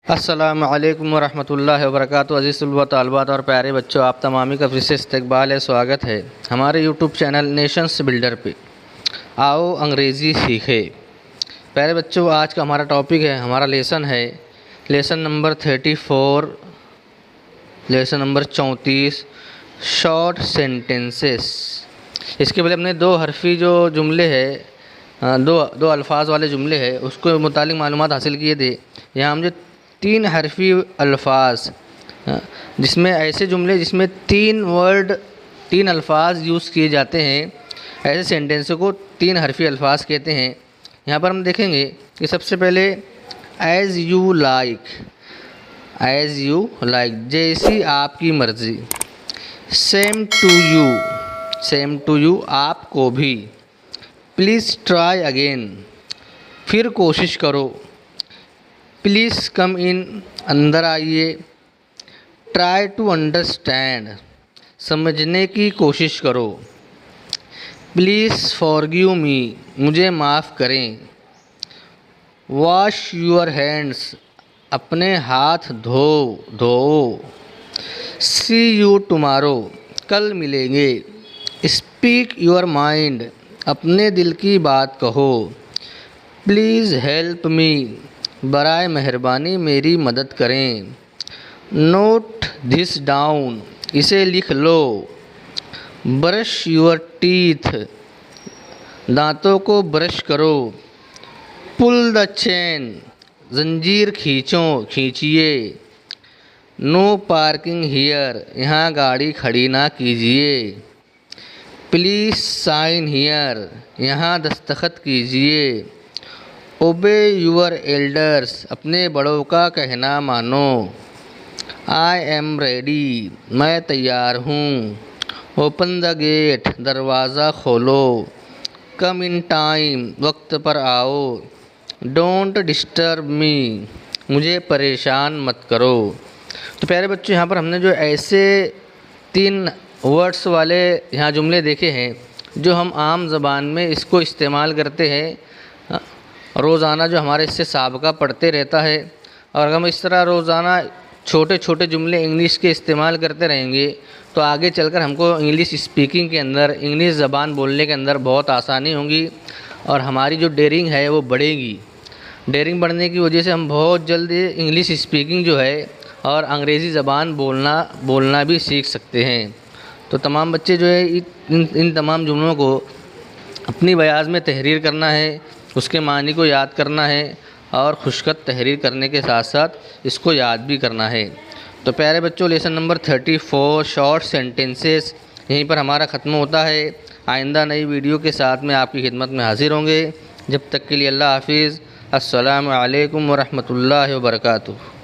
अस्सलामु अलैकुम वरहमतुल्लाहि वबरकातुहू। अज़ीज़ व तालिबात और प्यारे बच्चों, आप तमामी का फिर से इस्तकबाल है, स्वागत है हमारे यूट्यूब चैनल नेशंस बिल्डर पे। आओ अंग्रेज़ी सीखे। प्यारे बच्चों, आज का हमारा टॉपिक है, हमारा लेसन है lesson number 34, lesson number 34, short sentences. इसके पहले हमने दो हरफी जो जुमले हैं, दो अल्फाज वाले जुमले हैं, उसको मुतालिक मालूमात हासिल किए थे। यहाँ हम जो तीन हरफी अल्फाज, जिसमें ऐसे जुमले जिसमें तीन अल्फाज यूज़ किए जाते हैं, ऐसे सेंटेंसों को तीन हरफी अल्फाज कहते हैं। यहाँ पर हम देखेंगे कि सबसे पहले as you like, as you like जैसी आपकी मर्ज़ी। Same to you, same to you आपको भी। प्लीज़ ट्राई अगेन, फिर कोशिश करो। प्लीज़ कम इन, अंदर आइए। ट्राई टू अंडरस्टैंड, समझने की कोशिश करो। प्लीज़ फॉरगिव मी, मुझे माफ़ करें। वॉश योर हैंड्स, अपने हाथ धो। सी यू टुमारो, कल मिलेंगे। स्पीक योर माइंड, अपने दिल की बात कहो। प्लीज़ हेल्प मी, बराए मेहरबानी मेरी मदद करें। नोट दिस डाउन, इसे लिख लो। ब्रश योर टीथ, दांतों को ब्रश करो। पुल द चेन, जंजीर खींचिए। नो पार्किंग हियर, यहाँ गाड़ी खड़ी ना कीजिए। प्लीज़ साइन हियर, यहाँ दस्तखत कीजिए। ओबे यूर एल्डर्स, अपने बड़ों का कहना मानो। आई एम रेडी, मैं तैयार हूँ। ओपन द गेट, दरवाज़ा खोलो। कम इन टाइम, वक्त पर आओ। डोंट डिस्टर्ब मी, मुझे परेशान मत करो। तो प्यारे बच्चों, यहाँ पर हमने जो ऐसे तीन वर्ड्स वाले यहाँ जुमले देखे हैं, जो हम आम ज़बान में इसको इस्तेमाल करते हैं रोज़ाना, जो हमारे इससे साबका पढ़ते रहता है। और हम इस तरह रोज़ाना छोटे छोटे जुमले इंग्लिश के इस्तेमाल करते रहेंगे तो आगे चलकर हमको इंग्लिश स्पीकिंग के अंदर, इंग्लिश ज़बान बोलने के अंदर बहुत आसानी होगी और हमारी जो डेयरिंग है वो बढ़ेगी। डेयरिंग बढ़ने की वजह से हम बहुत जल्दी इंग्लिश स्पीकिंग जो है और अंग्रेज़ी ज़बान बोलना भी सीख सकते हैं। तो तमाम बच्चे जो है इन तमाम जुमलों को अपनी बयाज़ में तहरीर करना है, उसके मानी को याद करना है और खुशखत तहरीर करने के साथ साथ इसको याद भी करना है। तो प्यारे बच्चों, लेसन नंबर 34 शॉर्ट सेंटेंसेस यहीं पर हमारा ख़त्म होता है। आइंदा नई वीडियो के साथ में आपकी खिदमत में हाजिर होंगे। जब तक के लिए अल्लाह हाफिज़। अस्सलामु अलैकुम वरहमतुल्लाहि वबरकातुहू।